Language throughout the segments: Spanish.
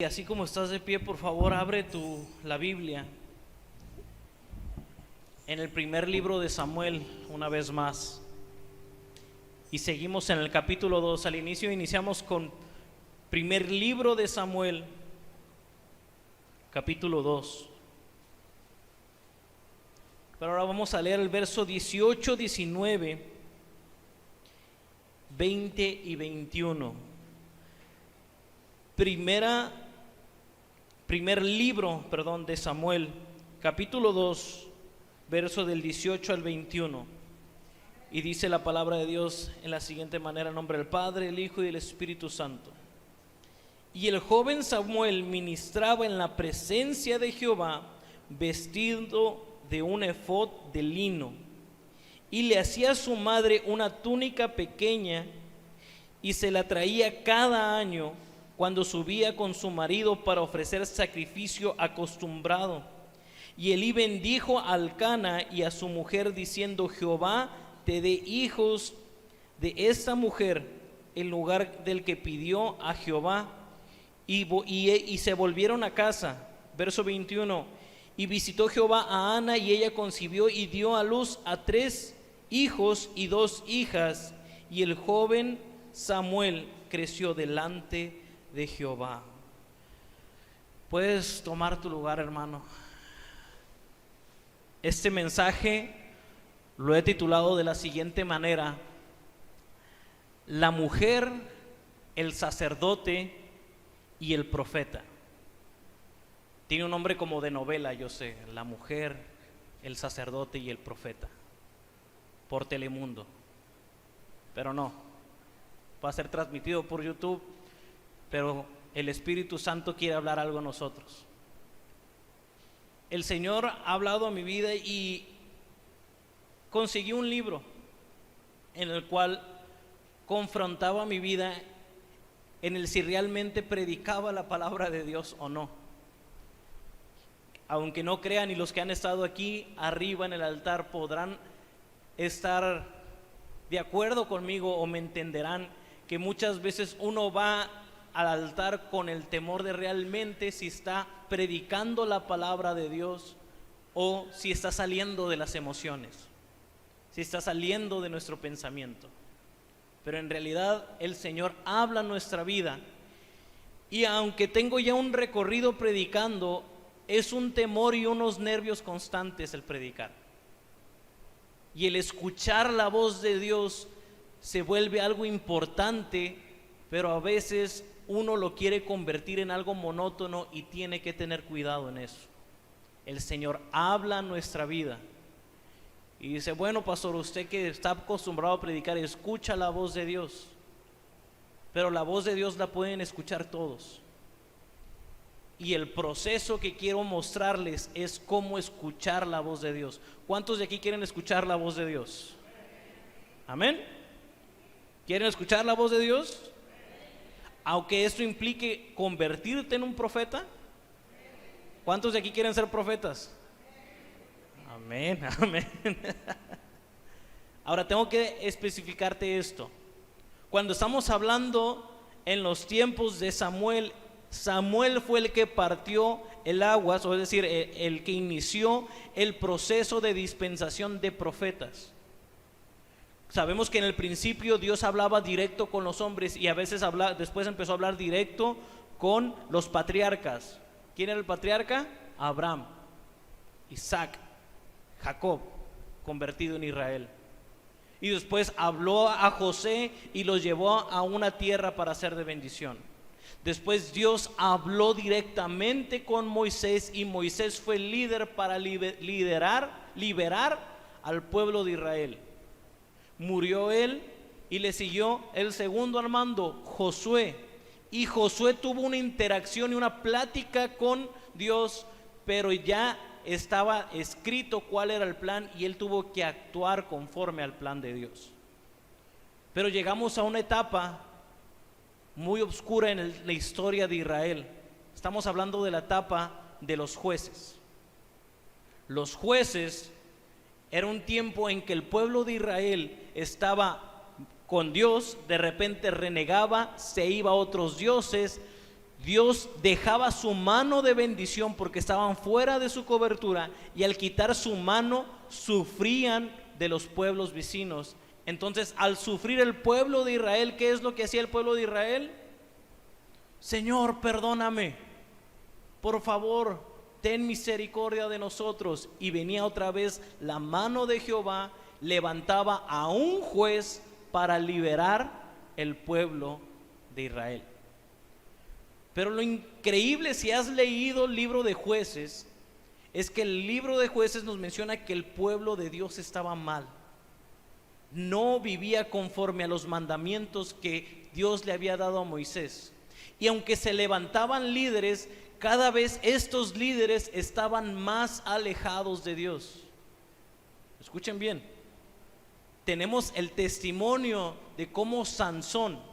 Y así como estás de pie, por favor, abre la Biblia en el primer libro de Samuel, una vez más. Y seguimos en el capítulo 2. Al inicio iniciamos con primer libro de Samuel, capítulo 2. Pero ahora vamos a leer el verso 18, 19, 20 y 21. Primer libro de Samuel, capítulo 2, verso del 18 al 21. Y dice la palabra de Dios en la siguiente manera: en nombre del Padre, el Hijo y el Espíritu Santo. Y el joven Samuel ministraba en la presencia de Jehová, vestido de un efod de lino, y le hacía a su madre una túnica pequeña, y se la traía cada año cuando subía con su marido para ofrecer sacrificio acostumbrado. Y Elí bendijo a Elcana y a su mujer, diciendo: Jehová te dé hijos de esta mujer en lugar del que pidió a Jehová. Y se volvieron a casa. Verso 21. Y visitó Jehová a Ana, y ella concibió y dio a luz a 3 hijos y 2 hijas. Y el joven Samuel creció delante de Jehová. Puedes tomar tu lugar, hermano. Este mensaje lo he titulado de la siguiente manera: la mujer, el sacerdote y el profeta. Tiene un nombre como de novela, yo sé: la mujer, el sacerdote y el profeta, por Telemundo. Pero no, va a ser transmitido por YouTube. Pero el Espíritu Santo quiere hablar algo a nosotros. El Señor ha hablado a mi vida y conseguí un libro en el cual confrontaba mi vida en el si realmente predicaba la palabra de Dios o no. Aunque no crean, y los que han estado aquí arriba en el altar podrán estar de acuerdo conmigo o me entenderán que muchas veces uno va al altar con el temor de realmente si está predicando la palabra de Dios o si está saliendo de las emociones, si está saliendo de nuestro pensamiento. Pero en realidad el Señor habla nuestra vida, y aunque tengo ya un recorrido predicando, es un temor y unos nervios constantes el predicar. Y el escuchar la voz de Dios se vuelve algo importante, pero a veces uno lo quiere convertir en algo monótono y tiene que tener cuidado en eso. El Señor habla a nuestra vida y dice: bueno, pastor, usted que está acostumbrado a predicar, escucha la voz de Dios. Pero la voz de Dios la pueden escuchar todos. Y el proceso que quiero mostrarles es cómo escuchar la voz de Dios. ¿Cuántos de aquí quieren escuchar la voz de Dios? Amén. ¿Quieren escuchar la voz de Dios? Aunque esto implique convertirte en un profeta. ¿Cuántos de aquí quieren ser profetas? Amén, amén. Ahora tengo que especificarte esto. Cuando estamos hablando en los tiempos de Samuel, Samuel fue el que partió el agua, es decir, el que inició el proceso de dispensación de profetas. Sabemos que en el principio Dios hablaba directo con los hombres y a veces después empezó a hablar directo con los patriarcas. ¿Quién era el patriarca? Abraham, Isaac, Jacob, convertido en Israel. Y después habló a José y los llevó a una tierra para ser de bendición. Después Dios habló directamente con Moisés, y Moisés fue el líder para liberar al pueblo de Israel. Murió él y le siguió el segundo al mando, Josué. Y Josué tuvo una interacción y una plática con Dios, pero ya estaba escrito cuál era el plan y él tuvo que actuar conforme al plan de Dios. Pero llegamos a una etapa muy oscura en la historia de Israel. Estamos hablando de la etapa de los jueces. Los jueces era un tiempo en que el pueblo de Israel estaba con Dios, de repente renegaba, se iba a otros dioses, Dios dejaba su mano de bendición porque estaban fuera de su cobertura, y al quitar su mano sufrían de los pueblos vecinos. Entonces, al sufrir el pueblo de Israel, ¿qué es lo que hacía el pueblo de Israel? Señor, perdóname, por favor, ten misericordia de nosotros. Y venía otra vez la mano de Jehová, levantaba a un juez para liberar el pueblo de Israel. Pero lo increíble, si has leído el libro de Jueces, es que el libro de Jueces nos menciona que el pueblo de Dios estaba mal. No vivía conforme a los mandamientos que Dios le había dado a Moisés. Y aunque se levantaban líderes, cada vez estos líderes estaban más alejados de Dios. Escuchen bien, tenemos el testimonio de cómo Sansón,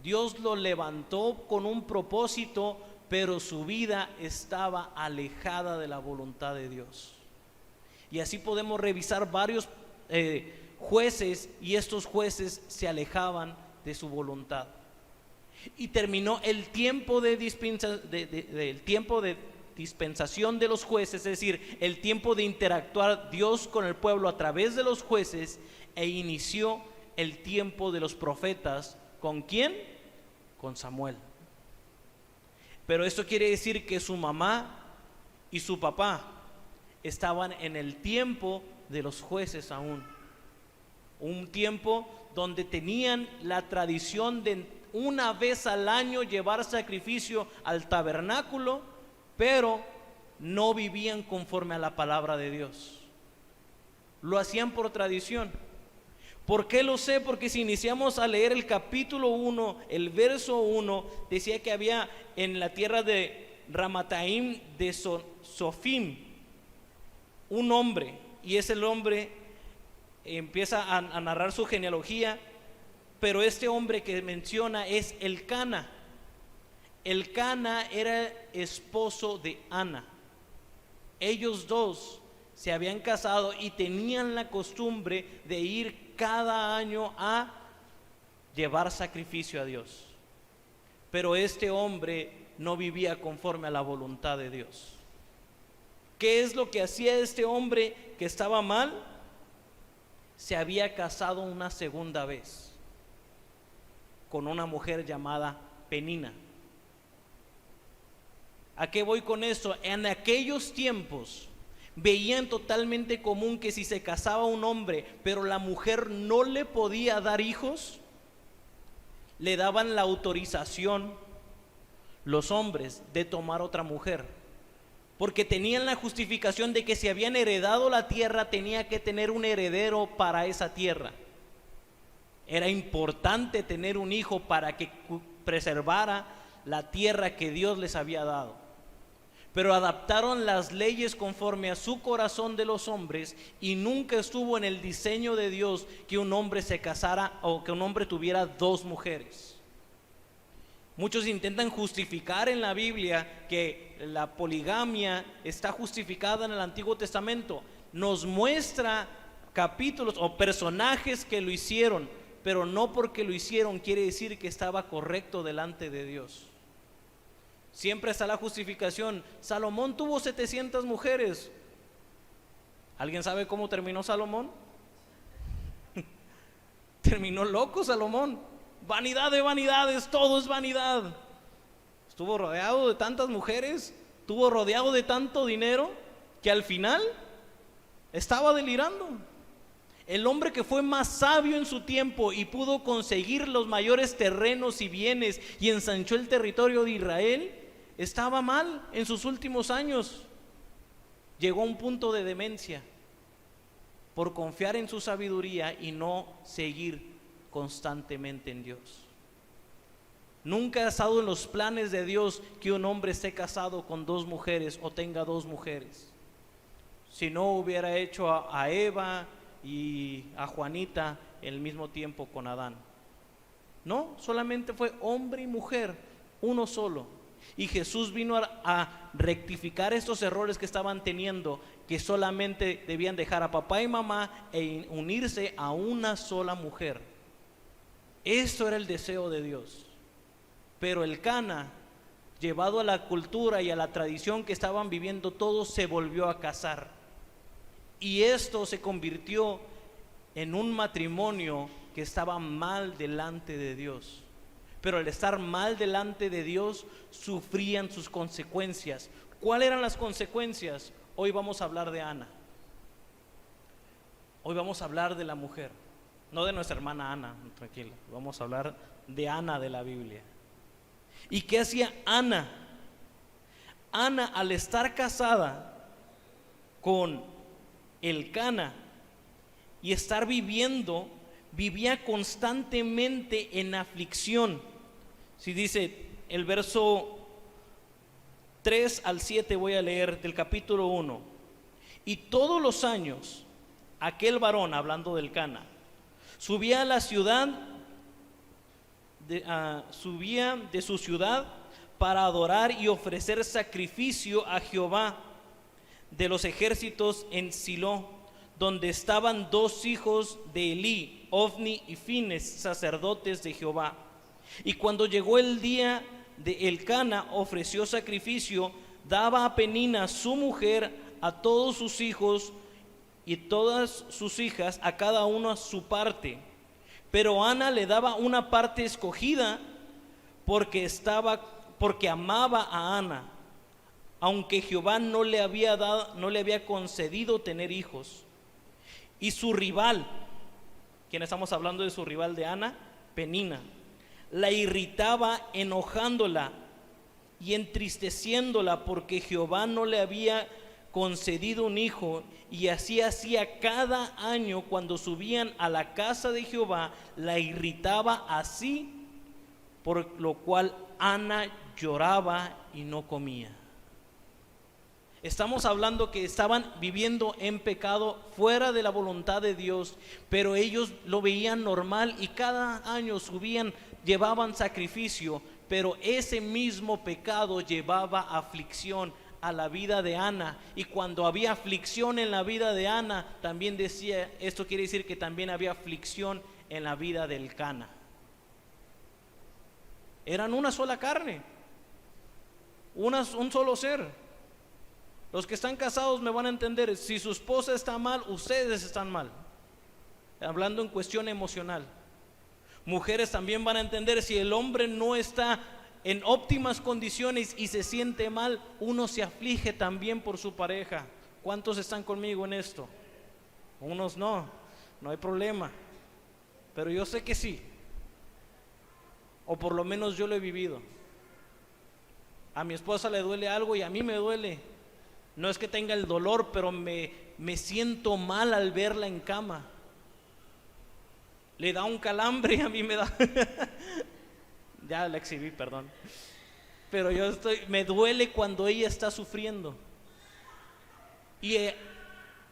Dios lo levantó con un propósito, pero su vida estaba alejada de la voluntad de Dios. Y así podemos revisar varios jueces, y estos jueces se alejaban de su voluntad. Y terminó el tiempo de dispensación de los jueces, es decir, el tiempo de interactuar Dios con el pueblo a través de los jueces, e inició el tiempo de los profetas. ¿Con quién? Con Samuel. Pero esto quiere decir que su mamá y su papá estaban en el tiempo de los jueces aún. Un tiempo donde tenían la tradición de una vez al año llevar sacrificio al tabernáculo, pero no vivían conforme a la palabra de Dios. Lo hacían por tradición. ¿Por qué lo sé? Porque si iniciamos a leer el capítulo 1, el verso 1, decía que había en la tierra de Ramataim de Sofim un hombre, y ese hombre empieza a narrar su genealogía, pero este hombre que menciona es Elcana. Elcana era esposo de Ana. Ellos dos se habían casado y tenían la costumbre de ir cada año a llevar sacrificio a Dios. Pero este hombre no vivía conforme a la voluntad de Dios. ¿Qué es lo que hacía este hombre que estaba mal? Se había casado una segunda vez con una mujer llamada Penina. ¿A qué voy con esto? En aquellos tiempos veían totalmente común que si se casaba un hombre, pero la mujer no le podía dar hijos, le daban la autorización los hombres de tomar otra mujer, porque tenían la justificación de que si habían heredado la tierra, tenía que tener un heredero para esa tierra. Era importante tener un hijo para que preservara la tierra que Dios les había dado. Pero adaptaron las leyes conforme a su corazón de los hombres, y nunca estuvo en el diseño de Dios que un hombre se casara o que un hombre tuviera dos mujeres. Muchos intentan justificar en la Biblia que la poligamia está justificada en el Antiguo Testamento. Nos muestra capítulos o personajes que lo hicieron, pero no porque lo hicieron quiere decir que estaba correcto delante de Dios. Siempre está la justificación. Salomón tuvo 700 mujeres. ¿Alguien sabe cómo terminó Salomón? Terminó loco Salomón. Vanidad de vanidades, todo es vanidad. Estuvo rodeado de tantas mujeres, estuvo rodeado de tanto dinero, que al final estaba delirando. El hombre que fue más sabio en su tiempo y pudo conseguir los mayores terrenos y bienes y ensanchó el territorio de Israel, estaba mal en sus últimos años. Llegó a un punto de demencia por confiar en su sabiduría y no seguir constantemente en Dios. Nunca ha estado en los planes de Dios que un hombre esté casado con dos mujeres o tenga dos mujeres. Si no, hubiera hecho a Eva y a Juanita al mismo tiempo con Adán. No, solamente fue hombre y mujer, uno solo. Y Jesús vino a rectificar estos errores que estaban teniendo, que solamente debían dejar a papá y mamá e unirse a una sola mujer. Esto era el deseo de Dios. Pero Elcana llevado a la cultura y a la tradición que estaban viviendo todos, se volvió a casar. Y esto se convirtió en un matrimonio que estaba mal delante de Dios. Pero al estar mal delante de Dios, sufrían sus consecuencias. ¿Cuáles eran las consecuencias? Hoy vamos a hablar de Ana. Hoy vamos a hablar de la mujer, no de nuestra hermana Ana, tranquila. Vamos a hablar de Ana de la Biblia. ¿Y qué hacía Ana? Ana, al estar casada con Elcana y estar vivía constantemente en aflicción. Si dice el verso 3 al 7, voy a leer del capítulo 1. Y todos los años aquel varón, hablando del Elcana, subía a la ciudad, subía de su ciudad para adorar y ofrecer sacrificio a Jehová de los ejércitos en Silo, donde estaban dos hijos de Elí, Ofni y Fines, sacerdotes de Jehová. Y cuando llegó el día de Elcana, ofreció sacrificio, daba a Penina su mujer, a todos sus hijos y todas sus hijas, a cada uno su parte. Pero Ana le daba una parte escogida porque amaba a Ana, aunque Jehová no le había concedido tener hijos. Y su rival, quien estamos hablando de su rival de Ana, Penina, la irritaba enojándola y entristeciéndola porque Jehová no le había concedido un hijo, y así hacía cada año cuando subían a la casa de Jehová, la irritaba así, por lo cual Ana lloraba y no comía. Estamos hablando que estaban viviendo en pecado, fuera de la voluntad de Dios, pero ellos lo veían normal y cada año subían, llevaban sacrificio, pero ese mismo pecado llevaba aflicción a la vida de Ana. Y cuando había aflicción en la vida de Ana, también decía, esto quiere decir que también había aflicción en la vida del Elcana. Eran una sola carne, un solo ser. Los que están casados me van a entender, si su esposa está mal, ustedes están mal, hablando en cuestión emocional. Mujeres también van a entender, si el hombre no está en óptimas condiciones y se siente mal, uno se aflige también por su pareja. ¿Cuántos están conmigo en esto? Unos no hay problema, pero yo sé que sí, o por lo menos yo lo he vivido. A mi esposa le duele algo y a mí me duele. No es que tenga el dolor, pero me siento mal al verla en cama. Le da un calambre y a mí me da ya la exhibí, perdón. Pero me duele cuando ella está sufriendo. Y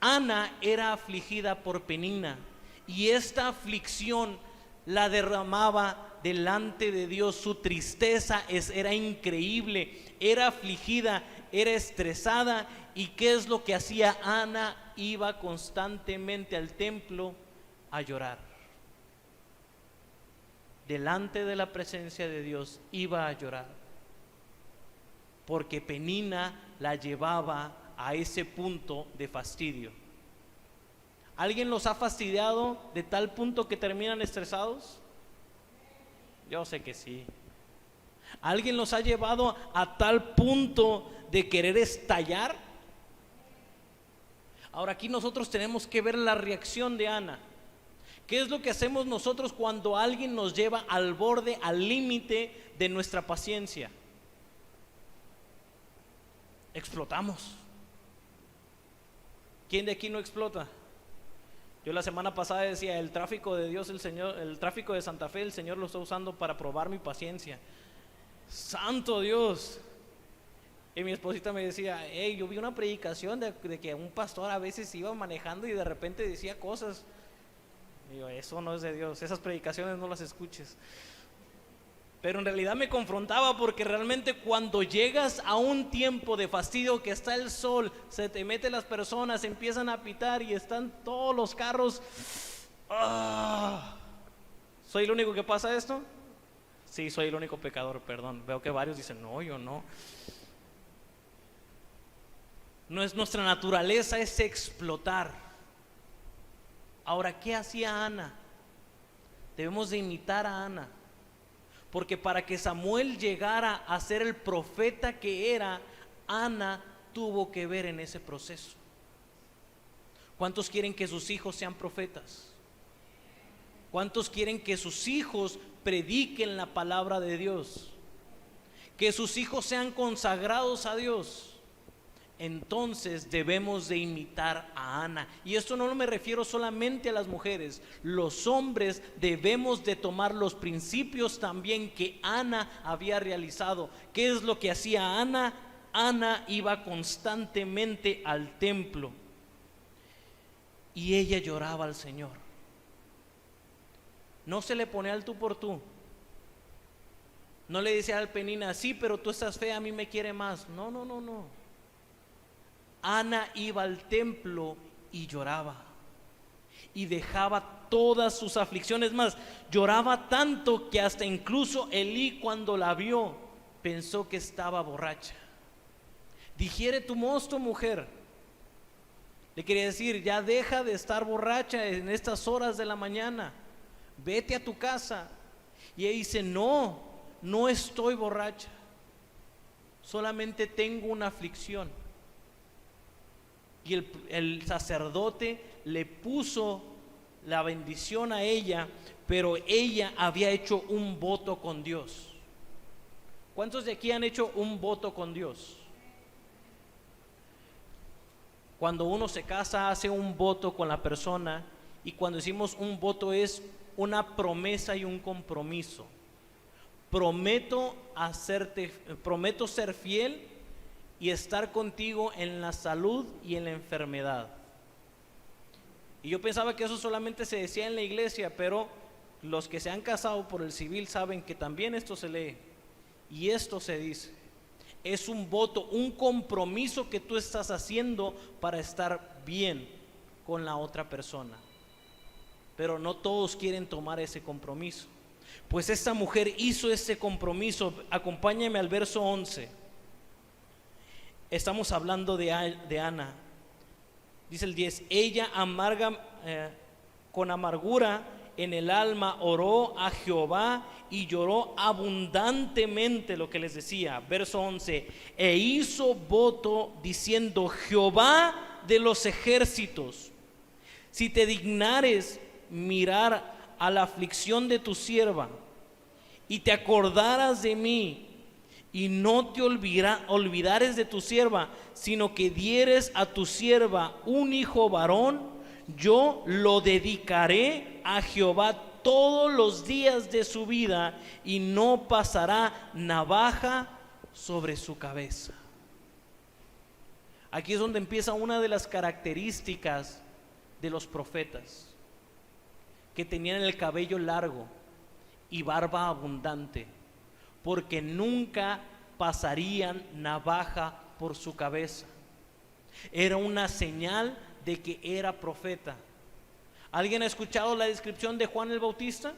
Ana era afligida por Penina, y esta aflicción la derramaba delante de Dios. Su tristeza era increíble, era afligida, era estresada. ¿Y qué es lo que hacía Ana? Iba constantemente al templo a llorar. Delante de la presencia de Dios iba a llorar, porque Penina la llevaba a ese punto de fastidio. ¿Alguien los ha fastidiado de tal punto que terminan estresados? Yo sé que sí. ¿Alguien los ha llevado a tal punto de querer estallar? Ahora aquí nosotros tenemos que ver la reacción de Ana. ¿Qué es lo que hacemos nosotros cuando alguien nos lleva al borde, al límite de nuestra paciencia? Explotamos. ¿Quién de aquí no explota? Yo la semana pasada decía, el tráfico de Dios, el tráfico de Santa Fe, el Señor lo está usando para probar mi paciencia. ¡Santo Dios! Y mi esposita me decía, yo vi una predicación de que un pastor a veces iba manejando y de repente decía cosas. Digo, eso no es de Dios, esas predicaciones no las escuches. Pero en realidad me confrontaba, porque realmente cuando llegas a un tiempo de fastidio, que está el sol, se te meten las personas, empiezan a pitar y están todos los carros. ¿Soy el único que pasa esto? Sí, soy el único pecador, perdón. Veo que varios dicen, no, yo no. No es nuestra naturaleza, es explotar. Ahora, ¿qué hacía Ana? Debemos de imitar a Ana, porque para que Samuel llegara a ser el profeta que era, Ana tuvo que ver en ese proceso. ¿Cuántos quieren que sus hijos sean profetas? ¿Cuántos quieren que sus hijos prediquen la palabra de Dios? Que sus hijos sean consagrados a Dios. Entonces debemos de imitar a Ana. Y esto no me refiero solamente a las mujeres. Los hombres debemos de tomar los principios también que Ana había realizado. ¿Qué es lo que hacía Ana? Ana iba constantemente al templo y ella lloraba al Señor. No se le pone al tú por tú. No le dice al Penina, sí, pero tú estás fea, a mí me quiere más. No, no, no, no. Ana iba al templo y lloraba y dejaba todas sus aflicciones. Más, lloraba tanto que hasta incluso Elí, cuando la vio, pensó que estaba borracha. Digiere tu mosto, mujer. Le quería decir, ya deja de estar borracha en estas horas de la mañana, vete a tu casa. Y ella dice, no, no estoy borracha, solamente tengo una aflicción. Y el sacerdote le puso la bendición a ella, pero ella había hecho un voto con Dios. ¿Cuántos de aquí han hecho un voto con Dios? Cuando uno se casa, hace un voto con la persona, y cuando decimos un voto es una promesa y un compromiso. Prometo ser fiel y estar contigo en la salud y en la enfermedad. Y yo pensaba que eso solamente se decía en la iglesia, pero los que se han casado por el civil saben que también esto se lee y esto se dice. Es un voto, un compromiso que tú estás haciendo para estar bien con la otra persona. Pero no todos quieren tomar ese compromiso. Pues esta mujer hizo ese compromiso. Acompáñame al verso 11. Estamos hablando de Ana. Dice el 10, ella con amargura en el alma oró a Jehová y lloró abundantemente, lo que les decía. Verso 11, e hizo voto diciendo, Jehová de los ejércitos, si te dignares mirar a la aflicción de tu sierva y te acordaras de mí, y no te olvidares de tu sierva, sino que dieres a tu sierva un hijo varón, yo lo dedicaré a Jehová todos los días de su vida, y no pasará navaja sobre su cabeza. Aquí es donde empieza una de las características de los profetas, que tenían el cabello largo y barba abundante, porque nunca pasarían navaja por su cabeza. Era una señal de que era profeta. ¿Alguien ha escuchado la descripción de Juan el Bautista?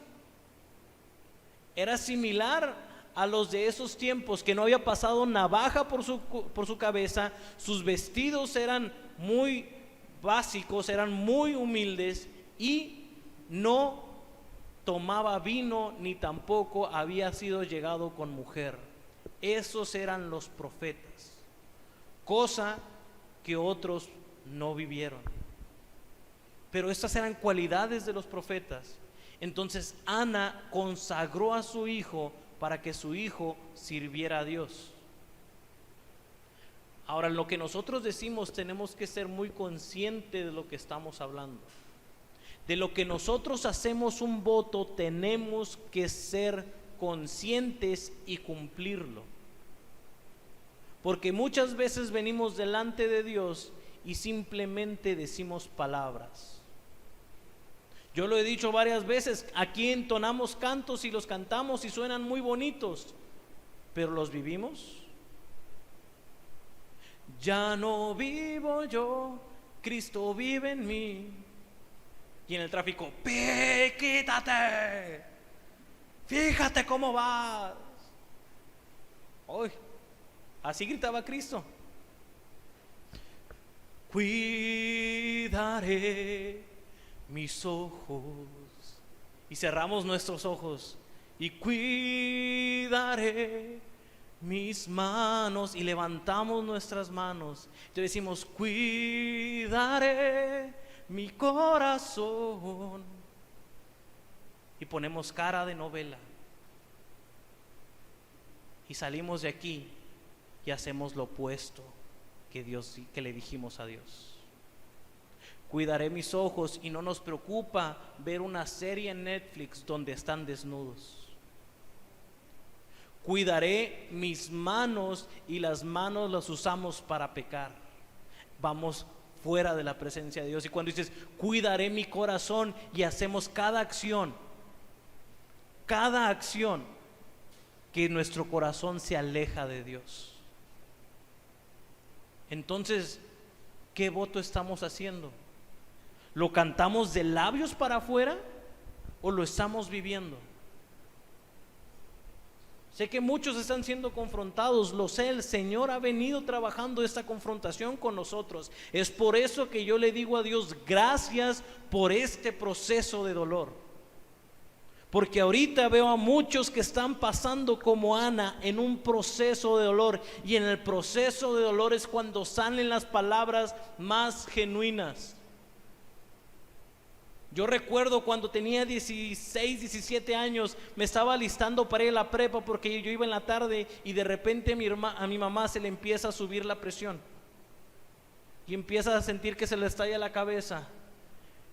Era similar a los de esos tiempos, que no había pasado navaja por su cabeza. Sus vestidos eran muy básicos, eran muy humildes, y no tomaba vino, ni tampoco había sido llegado con mujer. Esos eran los profetas, cosa que otros no vivieron. Pero estas eran cualidades de los profetas. Entonces Ana consagró a su hijo para que su hijo sirviera a Dios. Ahora, lo que nosotros decimos, tenemos que ser muy conscientes de lo que estamos hablando. De lo que nosotros hacemos un voto, tenemos que ser conscientes y cumplirlo. Porque muchas veces venimos delante de Dios y simplemente decimos palabras. Yo lo he dicho varias veces, aquí entonamos cantos y los cantamos y suenan muy bonitos, pero ¿los vivimos? Ya no vivo yo, Cristo vive en mí. Y en el tráfico, quítate. fíjate cómo vas. Hoy, así gritaba Cristo. Cuidaré mis ojos. Y cerramos nuestros ojos. Y cuidaré mis manos. Y levantamos nuestras manos. Y decimos, cuidaré mi corazón. Y ponemos cara de novela. Y salimos de aquí y hacemos lo opuesto que le dijimos a Dios. Cuidaré mis ojos, y no nos preocupa ver una serie en Netflix donde están desnudos. Cuidaré mis manos, y las manos las usamos para pecar. Vamos fuera de la presencia de Dios. Y cuando dices cuidaré mi corazón, y hacemos cada acción que nuestro corazón se aleja de Dios. Entonces, ¿qué voto estamos haciendo? ¿Lo cantamos de labios para afuera o lo estamos viviendo? Sé que muchos están siendo confrontados, lo sé, el Señor ha venido trabajando esta confrontación con nosotros. Es por eso que yo le digo a Dios, gracias por este proceso de dolor. Porque ahorita veo a muchos que están pasando como Ana en un proceso de dolor. Y en el proceso de dolor es cuando salen las palabras más genuinas. Yo recuerdo cuando tenía 16, 17 años, me estaba alistando para ir a la prepa porque yo iba en la tarde, y de repente a mi mamá se le empieza a subir la presión. Y empieza a sentir que se le estalla la cabeza.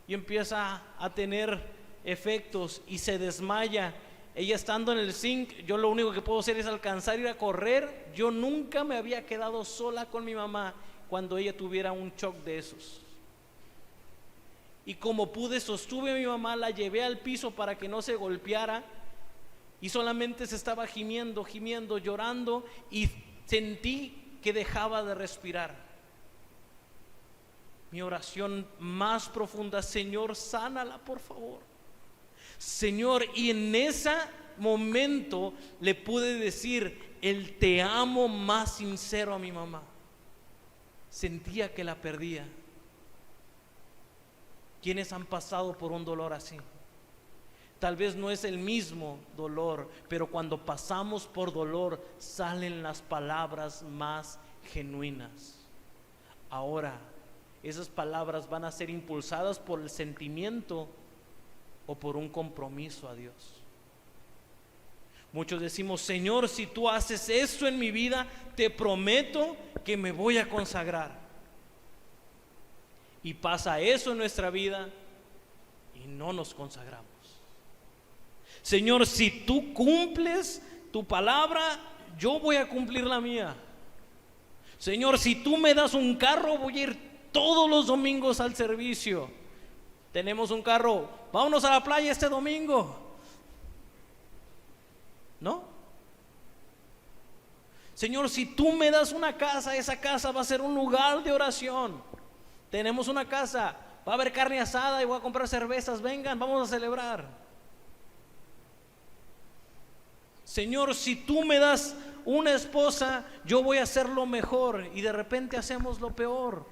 Y empieza a tener efectos y se desmaya. Ella estando en el zinc, yo lo único que puedo hacer es alcanzar, ir a correr. Yo nunca me había quedado sola con mi mamá cuando ella tuviera un shock de esos. Y como pude, sostuve a mi mamá, la llevé al piso para que no se golpeara, y solamente se estaba gimiendo, llorando, y sentí que dejaba de respirar. Mi oración más profunda: Señor, sánala por favor. Señor, y en ese momento le pude decir el te amo más sincero a mi mamá. Sentía que la perdía. ¿Quiénes han pasado por un dolor así? Tal vez no es el mismo dolor, pero cuando pasamos por dolor salen las palabras más genuinas. Ahora, esas palabras van a ser impulsadas por el sentimiento o por un compromiso a Dios. Muchos decimos: Señor, si tú haces esto en mi vida, te prometo que me voy a consagrar. Y pasa eso en nuestra vida y no nos consagramos. Señor, si tú cumples tu palabra, yo voy a cumplir la mía. Señor, si tú me das un carro, voy a ir todos los domingos al servicio. Tenemos un carro, vámonos a la playa este domingo. ¿No? Señor, si tú me das una casa, esa casa va a ser un lugar de oración. Tenemos una casa, va a haber carne asada y voy a comprar cervezas, vengan, vamos a celebrar. Señor, si tú me das una esposa, yo voy a hacer lo mejor. Y de repente hacemos lo peor.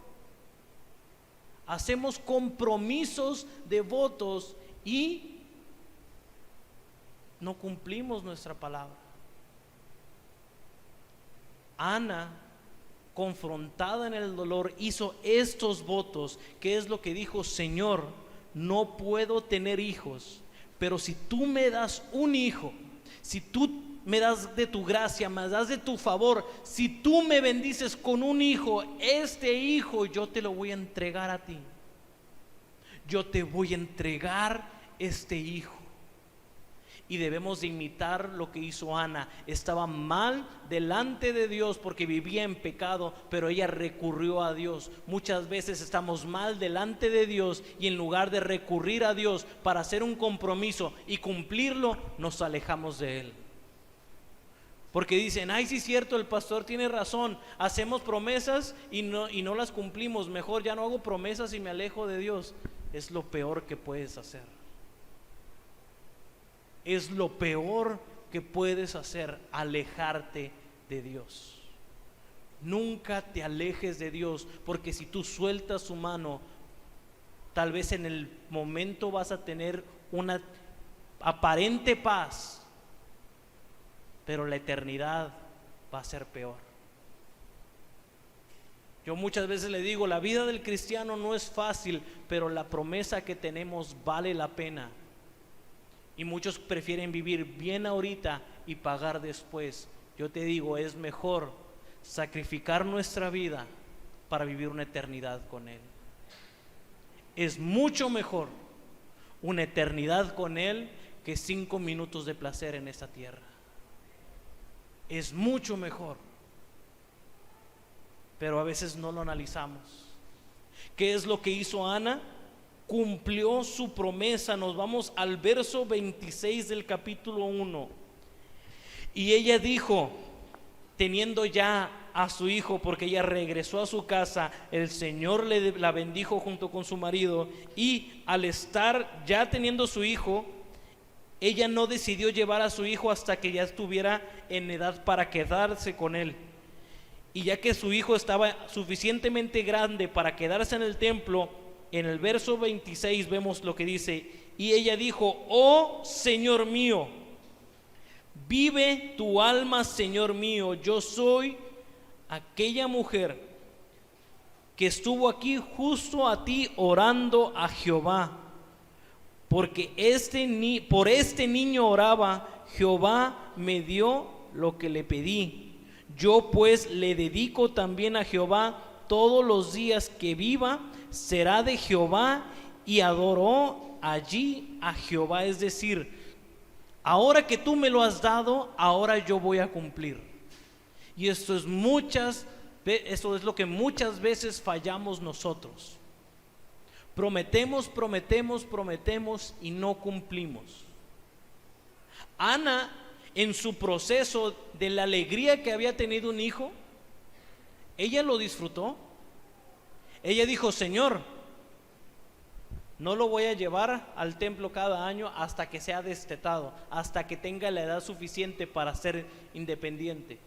Hacemos compromisos de votos y no cumplimos nuestra palabra. Ana, confrontada en el dolor, hizo estos votos. ¿Qué es lo que dijo? Señor, no puedo tener hijos, pero si tú me das un hijo, si tú me das de tu gracia, me das de tu favor, si tú me bendices con un hijo, este hijo yo te lo voy a entregar a ti. Yo te voy a entregar este hijo. Y debemos de imitar lo que hizo Ana. Estaba mal delante de Dios porque vivía en pecado, pero ella recurrió a Dios. Muchas veces estamos mal delante de Dios y en lugar de recurrir a Dios para hacer un compromiso y cumplirlo, nos alejamos de Él. Porque dicen: ay, sí es cierto, el pastor tiene razón, hacemos promesas y no las cumplimos. Mejor ya no hago promesas y me alejo de Dios. Es lo peor que puedes hacer. es lo peor que puedes hacer, alejarte de Dios. Nunca te alejes de Dios, porque si tú sueltas su mano, tal vez en el momento vas a tener una aparente paz, pero la eternidad va a ser peor. Yo muchas veces le digo, la vida del cristiano no es fácil, pero la promesa que tenemos vale la pena. Y muchos prefieren vivir bien ahorita y pagar después. Yo te digo, es mejor sacrificar nuestra vida para vivir una eternidad con Él. Es mucho mejor una eternidad con Él que 5 minutos de placer en esta tierra. Es mucho mejor. Pero a veces no lo analizamos. ¿Qué es lo que hizo Ana? Cumplió su promesa. Nos vamos al verso 26 del capítulo 1. Y ella dijo, teniendo ya a su hijo, porque ella regresó a su casa, el Señor la bendijo junto con su marido, y al estar ya teniendo su hijo, ella no decidió llevar a su hijo hasta que ya estuviera en edad para quedarse con él. Y ya que su hijo estaba suficientemente grande para quedarse en el templo, en el verso 26 vemos lo que dice: y ella dijo, oh Señor mío, vive tu alma, Señor mío, yo soy aquella mujer que estuvo aquí justo a ti orando a Jehová, porque por este niño oraba, Jehová me dio lo que le pedí. Yo pues le dedico también a Jehová todos los días que viva, será de Jehová, y adoró allí a Jehová. Es decir, ahora que tú me lo has dado, ahora yo voy a cumplir. Y esto es lo que muchas veces fallamos nosotros. Prometemos y no cumplimos. Ana, en su proceso de la alegría que había tenido un hijo, ella lo disfrutó. Ella dijo, Señor, no lo voy a llevar al templo cada año hasta que sea destetado, hasta que tenga la edad suficiente para ser independiente.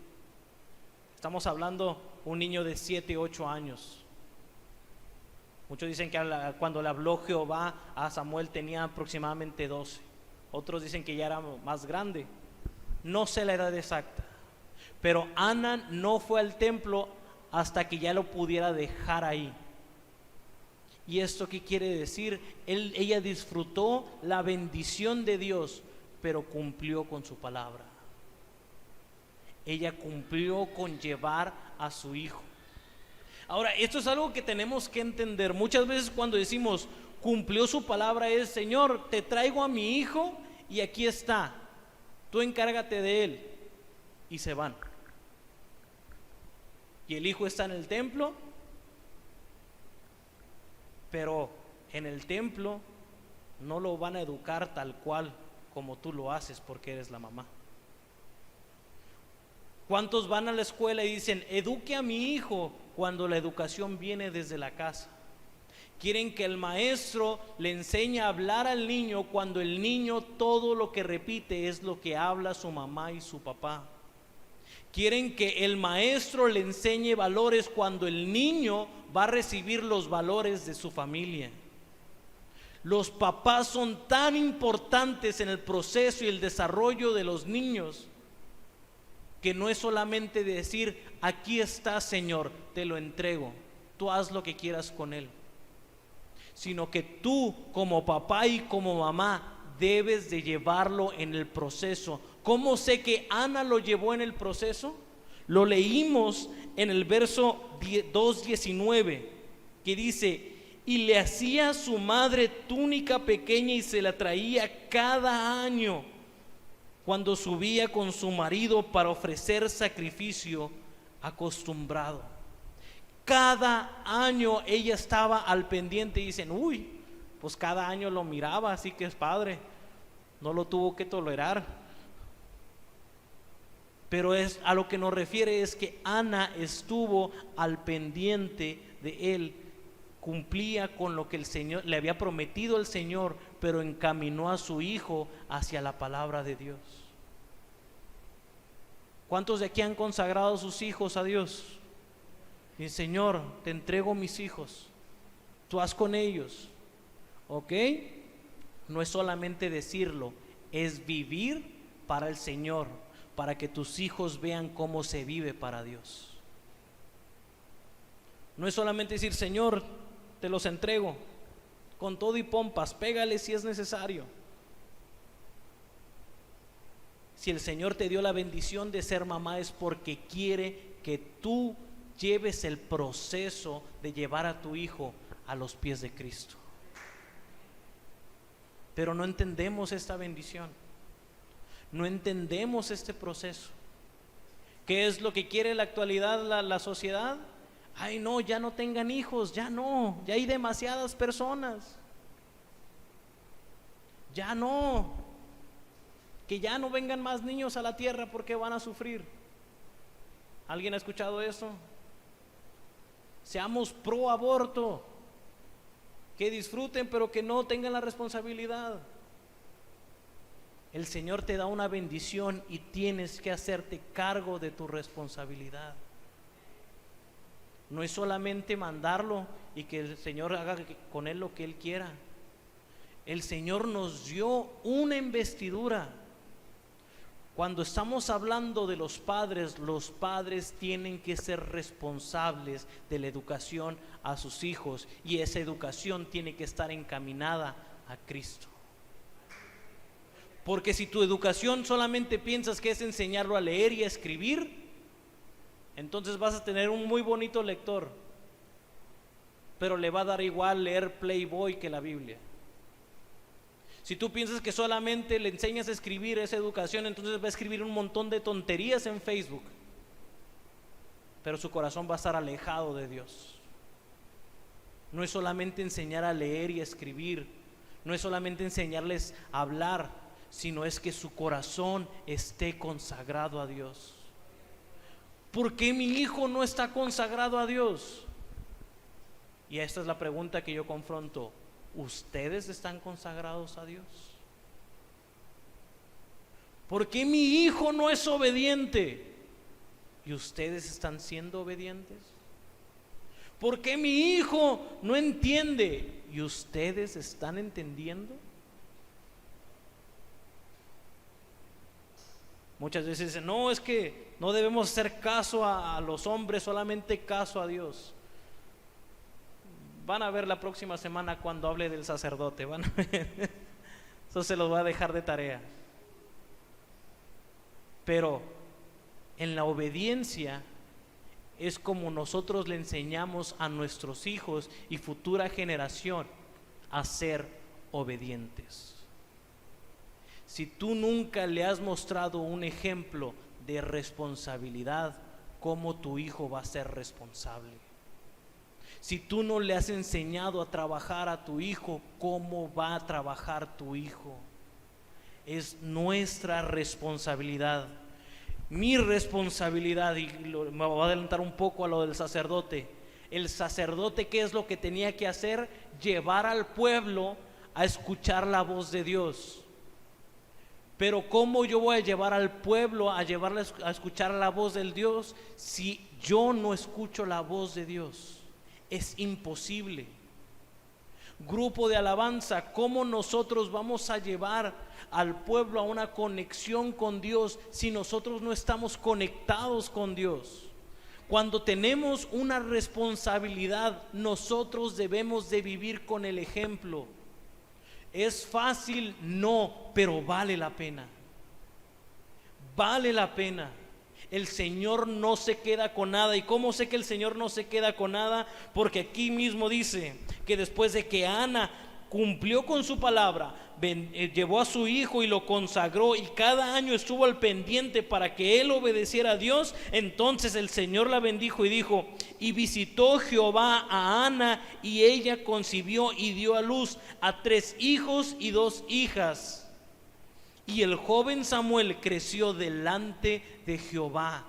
Estamos hablando un niño de 7, 8 años. Muchos dicen que cuando le habló Jehová a Samuel tenía aproximadamente 12. Otros dicen que ya era más grande. No sé la edad exacta, pero Ana no fue al templo hasta que ya lo pudiera dejar ahí. ¿Y esto qué quiere decir? Ella disfrutó la bendición de Dios, pero cumplió con su palabra. Ella cumplió con llevar a su hijo. Ahora, esto es algo que tenemos que entender. Muchas veces cuando decimos cumplió su palabra es, Señor, te traigo a mi hijo y aquí está. Tú encárgate de él. Y se van. Y el hijo está en el templo, pero en el templo no lo van a educar tal cual como tú lo haces porque eres la mamá. ¿Cuántos van a la escuela y dicen, eduque a mi hijo, cuando la educación viene desde la casa? Quieren que el maestro le enseñe a hablar al niño cuando el niño todo lo que repite es lo que habla su mamá y su papá. Quieren que el maestro le enseñe valores cuando el niño va a recibir los valores de su familia. Los papás son tan importantes en el proceso y el desarrollo de los niños que no es solamente decir, aquí está, Señor, te lo entrego, tú haz lo que quieras con él, sino que tú como papá y como mamá debes de llevarlo en el proceso. ¿Cómo sé que Ana lo llevó en el proceso? Lo leímos en el verso 2:19, que dice, y le hacía su madre túnica pequeña y se la traía cada año cuando subía con su marido para ofrecer sacrificio acostumbrado. Cada año ella estaba al pendiente y dicen, uy, pues cada año lo miraba, así que es padre, no lo tuvo que tolerar. Pero es a lo que nos refiere es que Ana estuvo al pendiente de él, cumplía con lo que el Señor le había prometido al Señor, pero encaminó a su hijo hacia la palabra de Dios. ¿Cuántos de aquí han consagrado a sus hijos a Dios? Y Señor, te entrego mis hijos, tú haz con ellos, ¿ok? No es solamente decirlo, es vivir para el Señor, para que tus hijos vean cómo se vive para Dios. No es solamente decir, Señor, te los entrego, con todo y pompas, pégale si es necesario. Si el Señor te dio la bendición de ser mamá, es porque quiere que tú lleves el proceso de llevar a tu hijo a los pies de Cristo. Pero no entendemos esta bendición, no entendemos este proceso. ¿Qué es lo que quiere en la actualidad la sociedad? Ay, no, ya no tengan hijos, ya no, ya hay demasiadas personas, ya no, que ya no vengan más niños a la tierra porque van a sufrir. ¿Alguien ha escuchado eso? Seamos pro aborto, que disfruten pero que no tengan la responsabilidad. El Señor te da una bendición y tienes que hacerte cargo de tu responsabilidad. No es solamente mandarlo y que el Señor haga con él lo que Él quiera. El Señor nos dio una investidura. Cuando estamos hablando de los padres tienen que ser responsables de la educación a sus hijos, y esa educación tiene que estar encaminada a Cristo. Porque si tu educación solamente piensas que es enseñarlo a leer y a escribir, entonces vas a tener un muy bonito lector, pero le va a dar igual leer Playboy que la Biblia. Si tú piensas que solamente le enseñas a escribir esa educación, entonces va a escribir un montón de tonterías en Facebook, pero su corazón va a estar alejado de Dios. No es solamente enseñar a leer y a escribir, no es solamente enseñarles a hablar, sino es que su corazón esté consagrado a Dios. ¿Por qué mi hijo no está consagrado a Dios? Y esta es la pregunta que yo confronto. ¿Ustedes están consagrados a Dios? ¿Por qué mi hijo no es obediente? ¿Y ustedes están siendo obedientes? ¿Por qué mi hijo no entiende? ¿Y ustedes están entendiendo? Muchas veces dicen, no, es que no debemos hacer caso a los hombres, solamente caso a Dios. Van a ver la próxima semana cuando hable del sacerdote, van a ver. Eso se los voy a dejar de tarea. Pero en la obediencia es como nosotros le enseñamos a nuestros hijos y futura generación a ser obedientes. Si tú nunca le has mostrado un ejemplo de responsabilidad, ¿cómo tu hijo va a ser responsable? Si tú no le has enseñado a trabajar a tu hijo, ¿cómo va a trabajar tu hijo? Es nuestra responsabilidad. Mi responsabilidad, y me voy a adelantar un poco a lo del sacerdote. El sacerdote, ¿qué es lo que tenía que hacer? Llevar al pueblo a escuchar la voz de Dios. Pero ¿cómo yo voy a llevar al pueblo a llevarles a escuchar la voz del Dios si yo no escucho la voz de Dios? Es imposible. Grupo de alabanza, ¿cómo nosotros vamos a llevar al pueblo a una conexión con Dios si nosotros no estamos conectados con Dios? Cuando tenemos una responsabilidad, nosotros debemos de vivir con el ejemplo. ¿Es fácil? No, pero vale la pena. Vale la pena. El Señor no se queda con nada. ¿Y cómo sé que el Señor no se queda con nada? Porque aquí mismo dice que después de que Ana cumplió con su palabra, llevó a su hijo y lo consagró, y cada año estuvo al pendiente para que él obedeciera a Dios, entonces el Señor la bendijo y dijo: y visitó Jehová a Ana, y ella concibió y dio a luz a 3 hijos y 2 hijas. Y el joven Samuel creció delante de Jehová.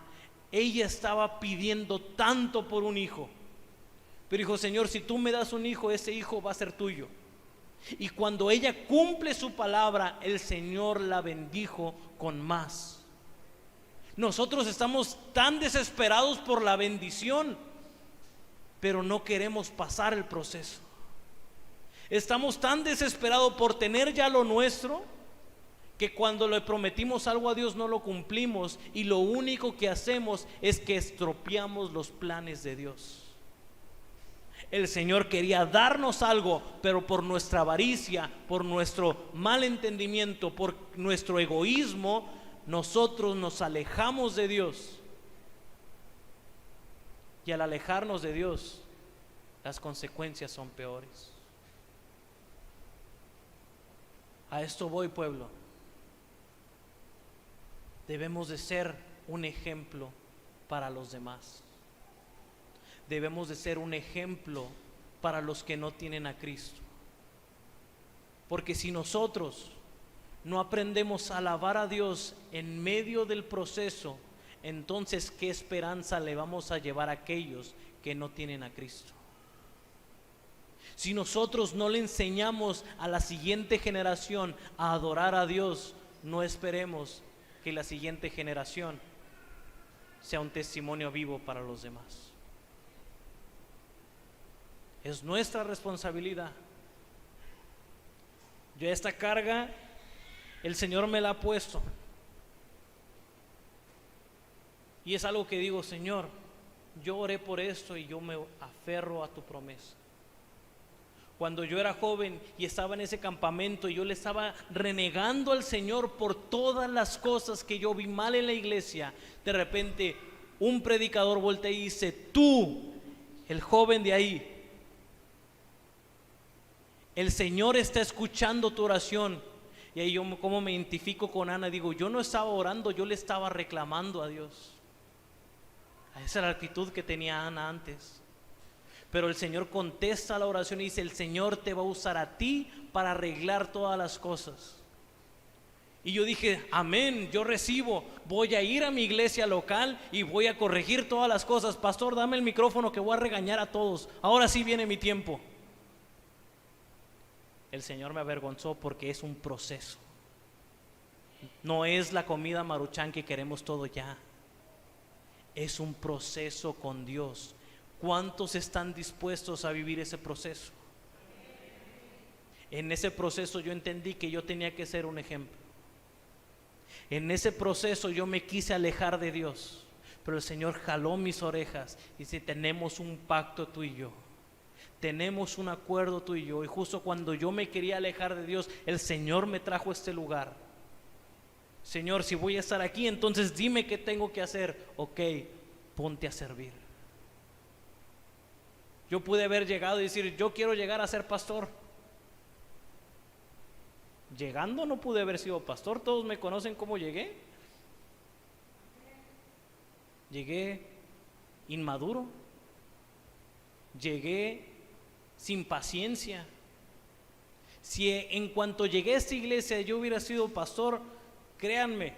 Ella estaba pidiendo tanto por un hijo, pero dijo: Señor, si tú me das un hijo, ese hijo va a ser tuyo. Y cuando ella cumple su palabra, el Señor la bendijo con más. Nosotros estamos tan desesperados por la bendición, pero no queremos pasar el proceso. Estamos tan desesperados por tener ya lo nuestro, que cuando le prometimos algo a Dios no lo cumplimos, y lo único que hacemos es que estropeamos los planes de Dios. El Señor quería darnos algo, pero por nuestra avaricia, por nuestro mal entendimiento, por nuestro egoísmo, nosotros nos alejamos de Dios. Y al alejarnos de Dios, las consecuencias son peores. A esto voy, pueblo. Debemos de ser un ejemplo para los demás. Debemos de ser un ejemplo para los que no tienen a Cristo. Porque si nosotros no aprendemos a alabar a Dios en medio del proceso, entonces ¿qué esperanza le vamos a llevar a aquellos que no tienen a Cristo? Si nosotros no le enseñamos a la siguiente generación a adorar a Dios, no esperemos que la siguiente generación sea un testimonio vivo para los demás. Es nuestra responsabilidad. Yo esta carga, el Señor me la ha puesto. Y es algo que digo, Señor, yo oré por esto y yo me aferro a tu promesa. Cuando yo era joven y estaba en ese campamento, y yo le estaba renegando al Señor por todas las cosas que yo vi mal en la iglesia, de repente un predicador voltea y dice: tú, el joven de ahí, el Señor está escuchando tu oración. Y ahí yo como me identifico con Ana, digo, yo no estaba orando, yo le estaba reclamando a Dios. Esa era la actitud que tenía Ana antes. Pero el Señor contesta la oración y dice: el Señor te va a usar a ti para arreglar todas las cosas. Y yo dije, amén, yo recibo. Voy a ir a mi iglesia local y voy a corregir todas las cosas. Pastor, dame el micrófono que voy a regañar a todos. Ahora sí viene mi tiempo. El Señor me avergonzó porque es un proceso. No es la comida Maruchan que queremos todo ya. Es un proceso con Dios. ¿Cuántos están dispuestos a vivir ese proceso? En ese proceso yo entendí que yo tenía que ser un ejemplo. En ese proceso yo me quise alejar de Dios, pero el Señor jaló mis orejas y dice: tenemos un pacto tú y yo. Tenemos un acuerdo tú y yo. Y justo cuando yo me quería alejar de Dios, el Señor me trajo a este lugar. Señor, si voy a estar aquí, entonces dime qué tengo que hacer. Ok, ponte a servir. Yo pude haber llegado y decir: yo quiero llegar a ser pastor. Llegando no pude haber sido pastor. Todos me conocen cómo llegué. Llegué inmaduro. Llegué sin paciencia. Si en cuanto llegué a esta iglesia yo hubiera sido pastor, créanme,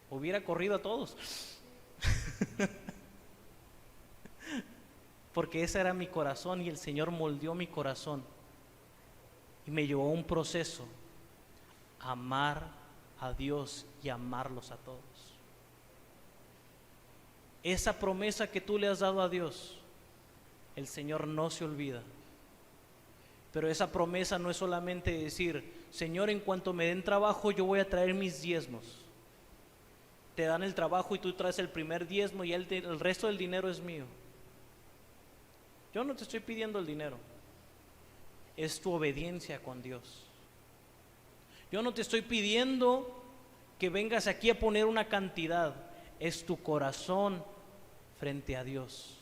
hubiera corrido a todos. Porque ese era mi corazón y el Señor moldeó mi corazón y me llevó a un proceso: amar a Dios y amarlos a todos. Esa promesa que tú le has dado a Dios, el Señor no se olvida. Pero esa promesa no es solamente decir: Señor, en cuanto me den trabajo yo voy a traer mis diezmos. Te dan el trabajo y tú traes el primer diezmo y el resto del dinero es mío. Yo no te estoy pidiendo el dinero, es tu obediencia con Dios. Yo no te estoy pidiendo que vengas aquí a poner una cantidad, es tu corazón frente a Dios.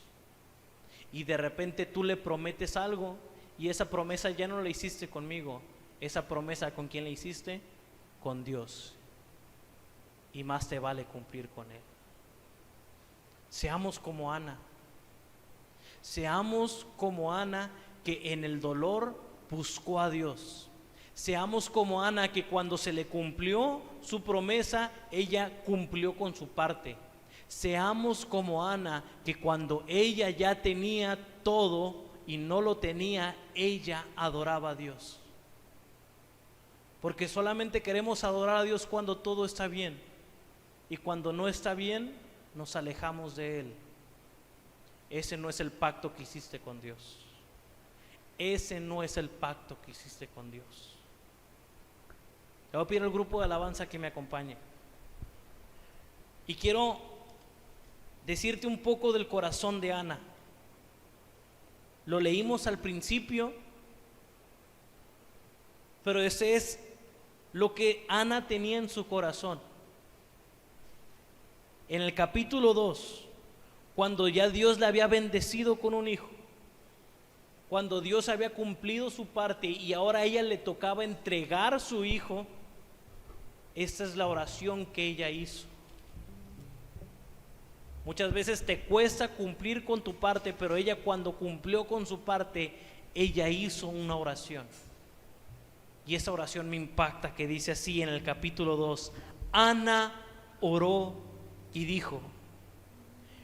Y de repente tú le prometes algo y esa promesa ya no la hiciste conmigo, esa promesa ¿con quién la hiciste? Con Dios. Y más te vale cumplir con Él. Seamos como Ana. Seamos como Ana, que en el dolor buscó a Dios. Seamos como Ana, que cuando se le cumplió su promesa, ella cumplió con su parte. Seamos como Ana, que cuando ella ya tenía todo, y no lo tenía, ella adoraba a Dios. Porque solamente queremos adorar a Dios cuando todo está bien, y cuando no está bien nos alejamos de Él. Ese no es el pacto que hiciste con Dios. Ese no es el pacto que hiciste con Dios. Le voy a pedir al grupo de alabanza que me acompañe. Y quiero decirte un poco del corazón de Ana. Lo leímos al principio, pero ese es lo que Ana tenía en su corazón. En el capítulo 2, cuando ya Dios le había bendecido con un hijo, cuando Dios había cumplido su parte y ahora a ella le tocaba entregar su hijo, esta es la oración que ella hizo. Muchas veces te cuesta cumplir con tu parte, pero ella, cuando cumplió con su parte, ella hizo una oración. Y esa oración me impacta, que dice así en el capítulo 2: Ana oró y dijo: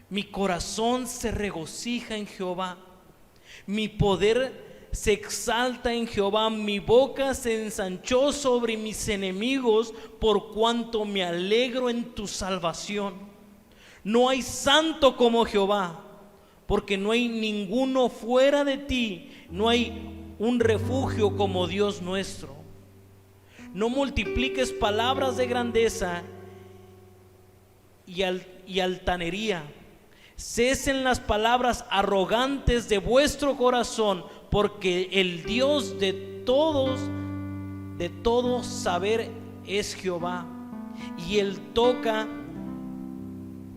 mi corazón se regocija en Jehová, mi poder se exalta en Jehová, mi boca se ensanchó sobre mis enemigos, por cuanto me alegro en tu salvación. No hay santo como Jehová, porque no hay ninguno fuera de ti, no hay un refugio como Dios nuestro. No multipliques palabras de grandeza y altanería. Cesen las palabras arrogantes de vuestro corazón, porque el Dios de todo saber es Jehová, y Él toca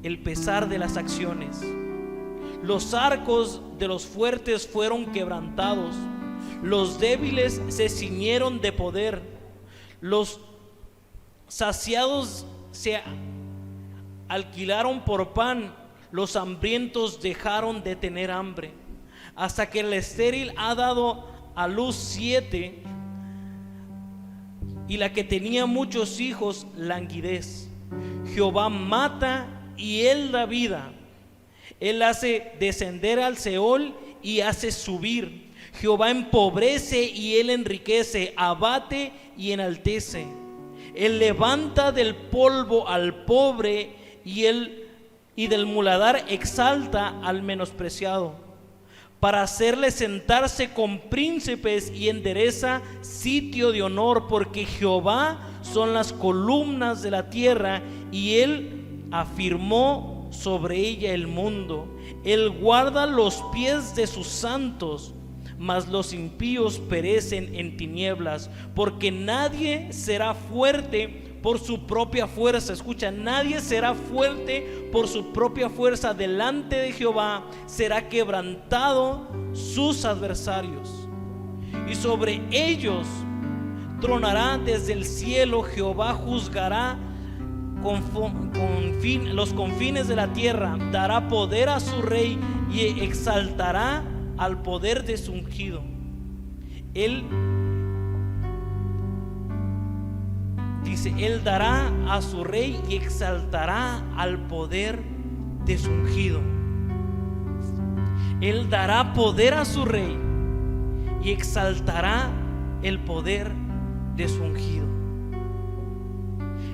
el pesar de las acciones. Los arcos de los fuertes fueron quebrantados, los débiles se ciñeron de poder, los saciados se alquilaron por pan, los hambrientos dejaron de tener hambre, hasta que el estéril ha dado a luz 7, y la que tenía muchos hijos languidez. Jehová mata y Él da vida, Él hace descender al Seol y hace subir. Jehová empobrece y Él enriquece, abate y enaltece. Él levanta del polvo al pobre y del muladar exalta al menospreciado, para hacerle sentarse con príncipes y endereza sitio de honor, porque Jehová son las columnas de la tierra y Él afirmó sobre ella el mundo. Él guarda los pies de sus santos, mas los impíos perecen en tinieblas, porque nadie será fuerte por su propia fuerza. Escucha, nadie será fuerte por su propia fuerza delante de Jehová. Será quebrantado sus adversarios, y sobre ellos tronará desde el cielo. Jehová juzgará los confines de la tierra, dará poder a su rey y exaltará al poder de su ungido. Él dice: Él dará a su rey y exaltará al poder de su ungido. Él dará poder a su rey y exaltará el poder de su ungido.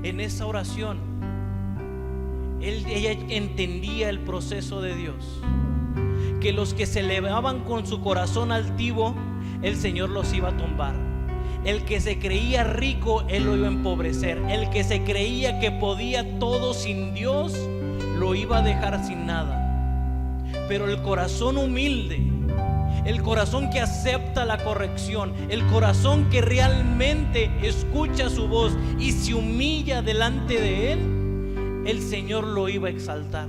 En esa oración, ella entendía el proceso de Dios, que los que se elevaban con su corazón altivo, el Señor los iba a tumbar. El que se creía rico, Él lo iba a empobrecer. El que se creía que podía todo sin Dios, lo iba a dejar sin nada. Pero el corazón humilde, el corazón que acepta la corrección, el corazón que realmente escucha su voz y se humilla delante de Él, el Señor lo iba a exaltar.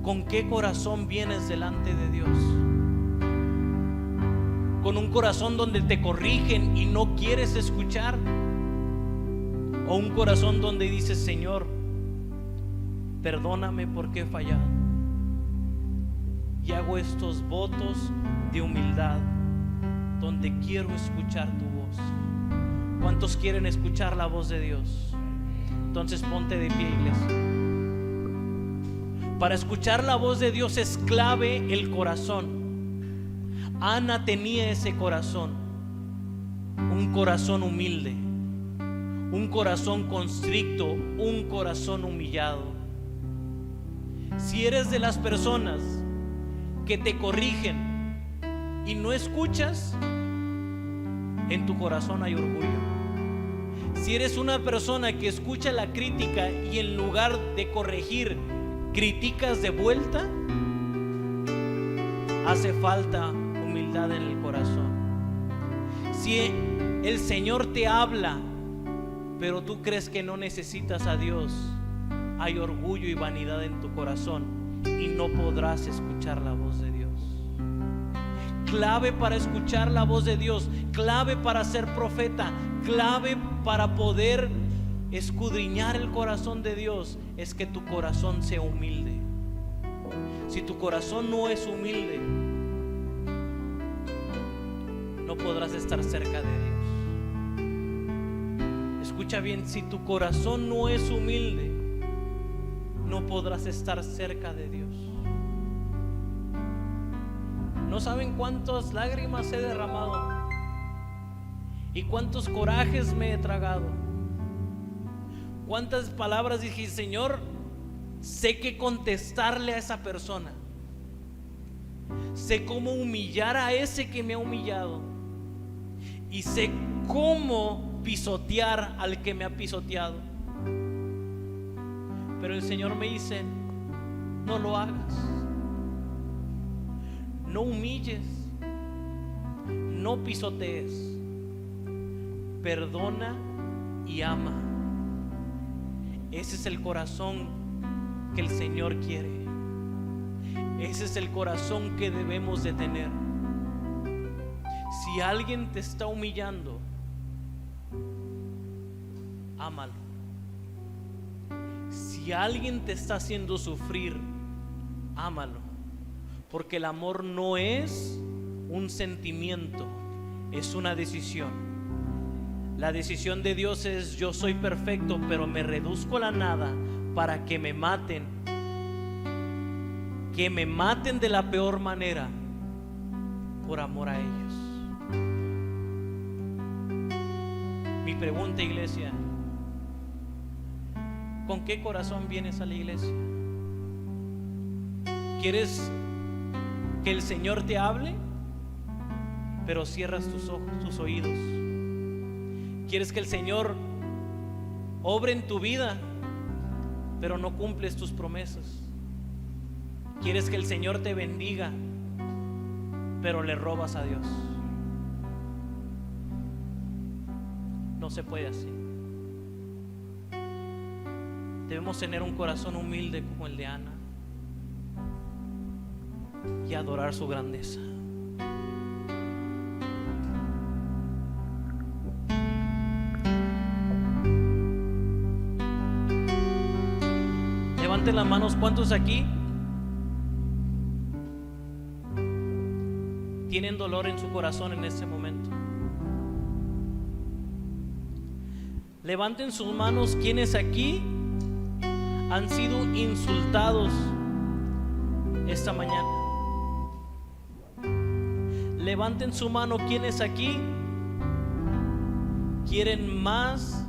¿Con qué corazón vienes delante de Dios? ¿Con un corazón donde te corrigen y no quieres escuchar? ¿O un corazón donde dices: Señor, perdóname porque he fallado y hago estos votos de humildad, donde quiero escuchar tu voz? ¿Cuántos quieren escuchar la voz de Dios? Entonces ponte de pie, iglesia. Para escuchar la voz de Dios es clave el corazón. Ana tenía ese corazón, un corazón humilde, un corazón constricto, un corazón humillado. Si eres de las personas que te corrigen y no escuchas, en tu corazón hay orgullo. Si eres una persona que escucha la crítica y en lugar de corregir, criticas de vuelta, hace falta humildad en el corazón. Si el Señor te habla, pero tú crees que no necesitas a Dios, hay orgullo y vanidad en tu corazón y no podrás escuchar la voz de Dios. Clave para escuchar la voz de Dios, clave para ser profeta, clave para poder escudriñar el corazón de Dios, es que tu corazón sea humilde. Si tu corazón no es humilde, no podrás estar cerca de Dios. Escucha bien, si tu corazón no es humilde, no podrás estar cerca de Dios. No saben cuántas lágrimas he derramado y cuántos corajes me he tragado. Cuántas palabras dije, Señor, sé qué contestarle a esa persona. Sé cómo humillar a ese que me ha humillado. Y sé cómo pisotear al que me ha pisoteado. Pero el Señor me dice, no lo hagas. No humilles. No pisotees. Perdona y ama. Ese es el corazón que el Señor quiere. Ese es el corazón que debemos de tener. Si alguien te está humillando, ámalo. Si alguien te está haciendo sufrir, ámalo. Porque el amor no es un sentimiento, es una decisión. La decisión de Dios es: yo soy perfecto, pero me reduzco a la nada para que me maten de la peor manera por amor a ellos. Mi pregunta, iglesia: ¿con qué corazón vienes a la iglesia? ¿Quieres que el Señor te hable, pero cierras tus ojos, tus oídos? ¿Quieres que el Señor obre en tu vida, pero no cumples tus promesas? ¿Quieres que el Señor te bendiga, pero le robas a Dios? No se puede así. Debemos tener un corazón humilde como el de Ana y adorar su grandeza. Levanten las manos. ¿Cuántos aquí tienen dolor en su corazón en este momento? Levanten sus manos. ¿Quiénes aquí han sido insultados esta mañana? Levanten su mano. ¿Quiénes aquí quieren más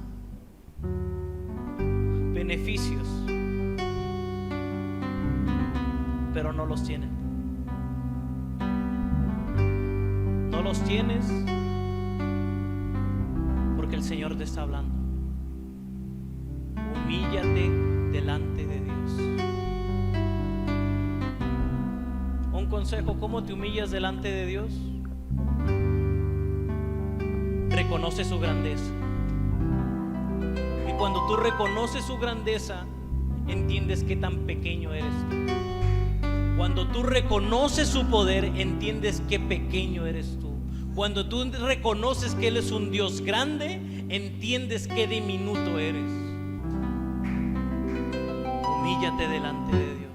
beneficios, pero no los tienen? No los tienes porque el Señor te está hablando. Humíllate delante de Dios. Un consejo: ¿cómo te humillas delante de Dios? Reconoce su grandeza. Y cuando tú reconoces su grandeza, entiendes qué tan pequeño eres tú. Cuando tú reconoces su poder, entiendes qué pequeño eres tú. Cuando tú reconoces que Él es un Dios grande, entiendes qué diminuto eres. Humíllate delante de Dios.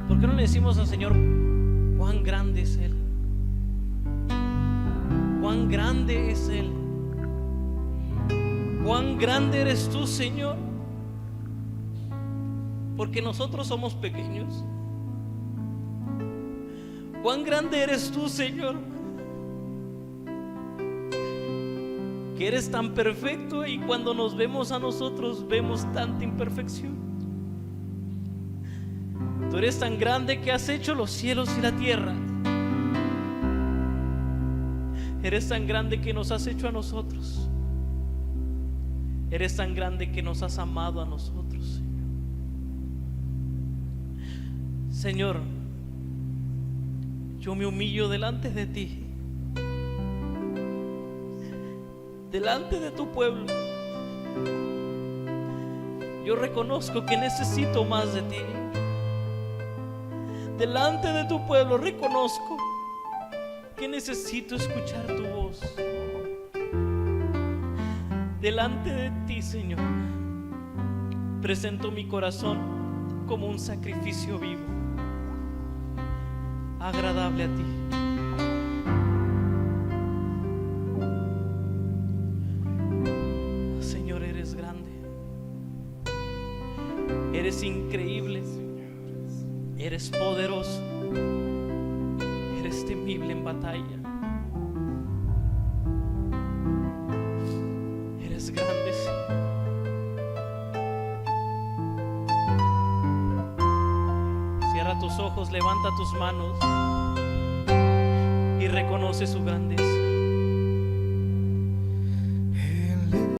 ¿Por qué no le decimos al Señor cuán grande es Él? Cuán grande es Él. cuán grande eres tú, Señor, porque nosotros somos pequeños. Cuán grande eres tú, Señor, que eres tan perfecto, y cuando nos vemos a nosotros vemos tanta imperfección. Tú eres tan grande que has hecho los cielos y la tierra. Eres tan grande que nos has hecho a nosotros. Eres tan grande que nos has amado a nosotros, Señor. Señor, yo me humillo delante de ti, delante de tu pueblo. Yo reconozco que necesito más de ti. Delante de tu pueblo reconozco que necesito escuchar tu voz. Delante de ti, Señor, presento mi corazón como un sacrificio vivo, agradable a ti. Señor, eres grande, eres increíble, eres poderoso, eres temible en batalla. Eres grande, Señor. Cierra tus ojos, levanta tus manos y reconoce su grandeza.